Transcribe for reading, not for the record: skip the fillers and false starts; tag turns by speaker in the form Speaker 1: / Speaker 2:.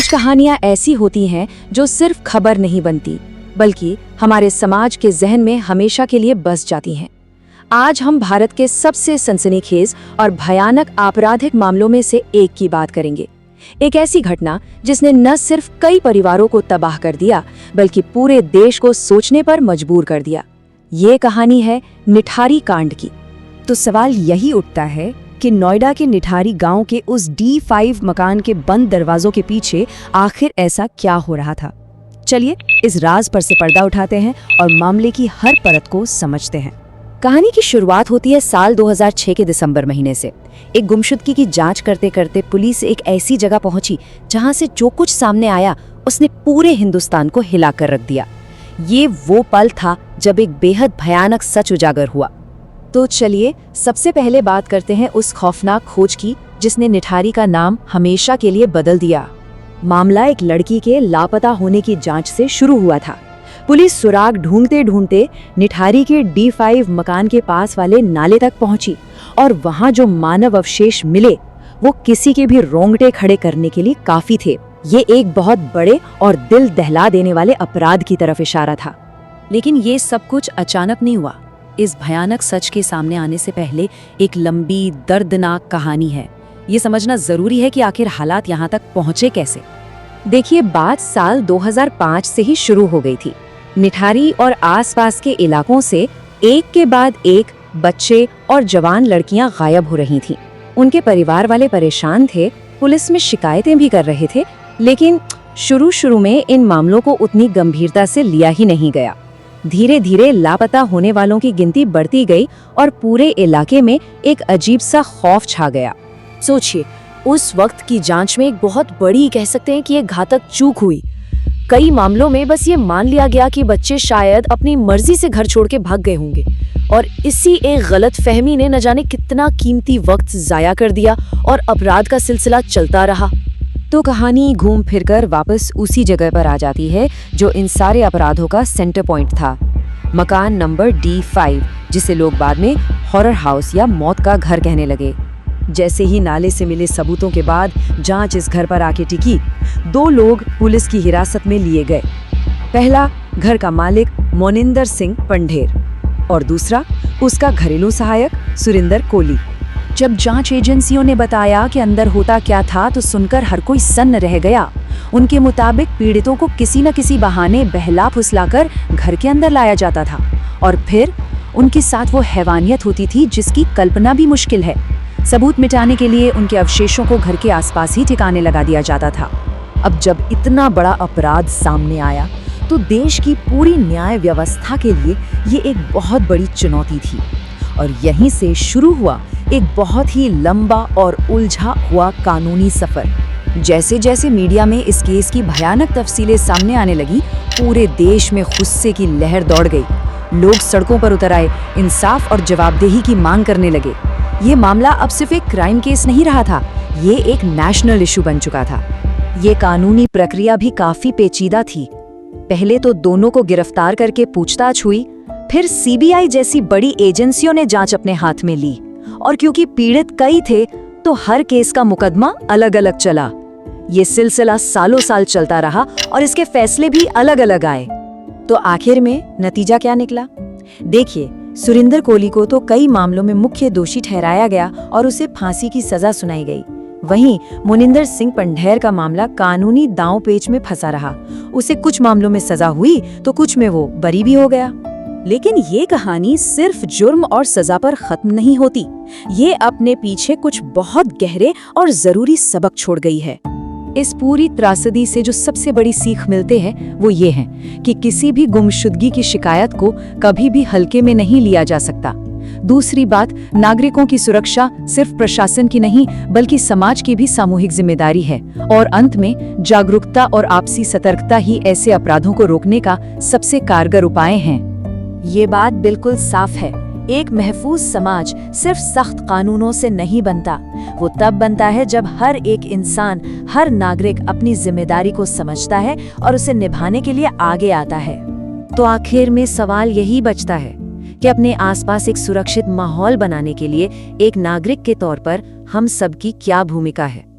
Speaker 1: कुछ कहानियां ऐसी होती हैं जो सिर्फ खबर नहीं बनती, बल्कि हमारे समाज के जहन में हमेशा के लिए बस जाती हैं। आज हम भारत के सबसे सनसनीखेज और भयानक आपराधिक मामलों में से एक की बात करेंगे। एक ऐसी घटना जिसने न सिर्फ कई परिवारों को तबाह कर दिया, बल्कि पूरे देश को सोचने पर मजबूर कर दिया। ये कहानी है निठारी कांड की।
Speaker 2: तो सवाल यही उठता है कि नोएडा के निठारी गांव के उस D5 मकान के बंद दरवाजों के पीछे आखिर ऐसा क्या हो रहा था। चलिए इस राज पर से पर्दा उठाते हैं और मामले की हर परत को समझते हैं।
Speaker 1: कहानी की शुरुआत होती है साल 2006 के दिसंबर महीने से। एक गुमशुदगी की जांच करते करते पुलिस एक ऐसी जगह पहुंची जहां से जो कुछ सामने आया उसने पूरे हिंदुस्तान को हिलाकर रख दिया। ये वो पल था जब एक बेहद भयानक सच उजागर हुआ। तो चलिए सबसे पहले बात करते हैं उस खौफनाक खोज की जिसने निठारी का नाम हमेशा के लिए बदल दिया। मामला एक लड़की के लापता होने की जांच से शुरू हुआ था। पुलिस सुराग ढूंढते ढूंढते निठारी के D5 मकान के पास वाले नाले तक पहुंची और वहां जो मानव अवशेष मिले वो किसी के भी रोंगटे खड़े करने के लिए काफी थे। ये एक बहुत बड़े और दिल दहला देने वाले अपराध की तरफ इशारा था। लेकिन ये सब कुछ अचानक नहीं हुआ। इस भयानक सच के सामने आने से पहले एक लंबी दर्दनाक कहानी है। ये समझना जरूरी है कि आखिर हालात यहाँ तक पहुँचे कैसे। देखिए, बात साल 2005 से ही शुरू हो गई थी। निठारी और आसपास के इलाकों से एक के बाद एक बच्चे और जवान लड़कियां गायब हो रही थीं। उनके परिवार वाले परेशान थे, पुलिस में शिकायतें भी कर रहे थे, लेकिन शुरू में इन मामलों को उतनी गंभीरता से लिया ही नहीं गया। धीरे धीरे लापता होने वालों की गिनती बढ़ती गई और पूरे इलाके में एक अजीब सा खौफ छा गया। सोचिए, उस वक्त की जांच में एक बहुत बड़ी, कह सकते हैं कि एक घातक चूक हुई। कई मामलों में बस ये मान लिया गया कि बच्चे शायद अपनी मर्जी से घर छोड़ के भाग गए होंगे, और इसी एक गलत फहमी ने न जाने कितना कीमती वक्त जाया कर दिया और अपराध का सिलसिला चलता रहा। तो कहानी घूम फिरकर वापस उसी जगह पर आ जाती है जो इन सारे अपराधों का सेंटर पॉइंट था। मकान नंबर D5, जिसे लोग बाद में हॉरर हाउस या मौत का घर कहने लगे। जैसे ही नाले से मिले सबूतों के बाद जांच इस घर पर आके टिकी, दो लोग पुलिस की हिरासत में लिए गए। पहला, घर का मालिक मोनिंदर सिंह पंढेर, और दूसरा उसका घरेलू सहायक सुरिंदर कोली। जब जांच एजेंसियों ने बताया कि अंदर होता क्या था तो सुनकर हर कोई सन्न रह गया। उनके मुताबिक पीड़ितों को किसी न किसी बहाने बहला फुसलाकर घर के अंदर लाया जाता था और फिर उनके साथ वो हैवानियत होती थी जिसकी कल्पना भी मुश्किल है। सबूत मिटाने के लिए उनके अवशेषों को घर के आसपास ही ठिकाने लगा दिया जाता था। अब जब इतना बड़ा अपराध सामने आया तो देश की पूरी न्याय व्यवस्था के लिए ये एक बहुत बड़ी चुनौती थी, और यहीं से शुरू हुआ एक बहुत ही लंबा और उलझा हुआ कानूनी सफर। जैसे जैसे मीडिया में इस केस की भयानक तफसीलें सामने आने लगी, पूरे देश में गुस्से की लहर दौड़ गई। लोग सड़कों पर उतर आए, इंसाफ और जवाबदेही की मांग करने लगे। ये मामला अब सिर्फ एक क्राइम केस नहीं रहा था, ये एक नेशनल इशू बन चुका था। ये कानूनी प्रक्रिया भी काफी पेचीदा थी। पहले तो दोनों को गिरफ्तार करके पूछताछ हुई, फिर CBI जैसी बड़ी एजेंसियों ने जांच अपने हाथ में ली, और क्योंकि पीड़ित कई थे तो हर केस का मुकदमा अलग अलग चला। ये सिलसिला सालों साल चलता रहा और इसके फैसले भी अलग अलग आए। तो आखिर में नतीजा क्या निकला? देखिए, सुरिंदर कोली को तो कई मामलों में मुख्य दोषी ठहराया गया और उसे फांसी की सजा सुनाई गई। वहीं मोनिंदर सिंह पंढेर का मामला कानूनी दांव-पेच में फंसा रहा। उसे कुछ मामलों में सजा हुई तो कुछ में वो बरी भी हो गया। लेकिन ये कहानी सिर्फ जुर्म और सजा पर खत्म नहीं होती। ये अपने पीछे कुछ बहुत गहरे और जरूरी सबक छोड़ गई है। इस पूरी त्रासदी से जो सबसे बड़ी सीख मिलते हैं वो ये है कि किसी भी गुमशुदगी की शिकायत को कभी भी हल्के में नहीं लिया जा सकता। दूसरी बात, नागरिकों की सुरक्षा सिर्फ प्रशासन की नहीं बल्कि समाज की भी सामूहिक जिम्मेदारी है। और अंत में जागरूकता और आपसी सतर्कता ही ऐसे अपराधों को रोकने का सबसे कारगर उपाय हैं। ये बात बिल्कुल साफ है, एक महफूज समाज सिर्फ सख्त कानूनों से नहीं बनता, वो तब बनता है जब हर एक इंसान, हर नागरिक अपनी जिम्मेदारी को समझता है और उसे निभाने के लिए आगे आता है। तो आखिर में सवाल यही बचता है कि अपने आसपास एक सुरक्षित माहौल बनाने के लिए एक नागरिक के तौर पर हम सबकी क्या भूमिका है।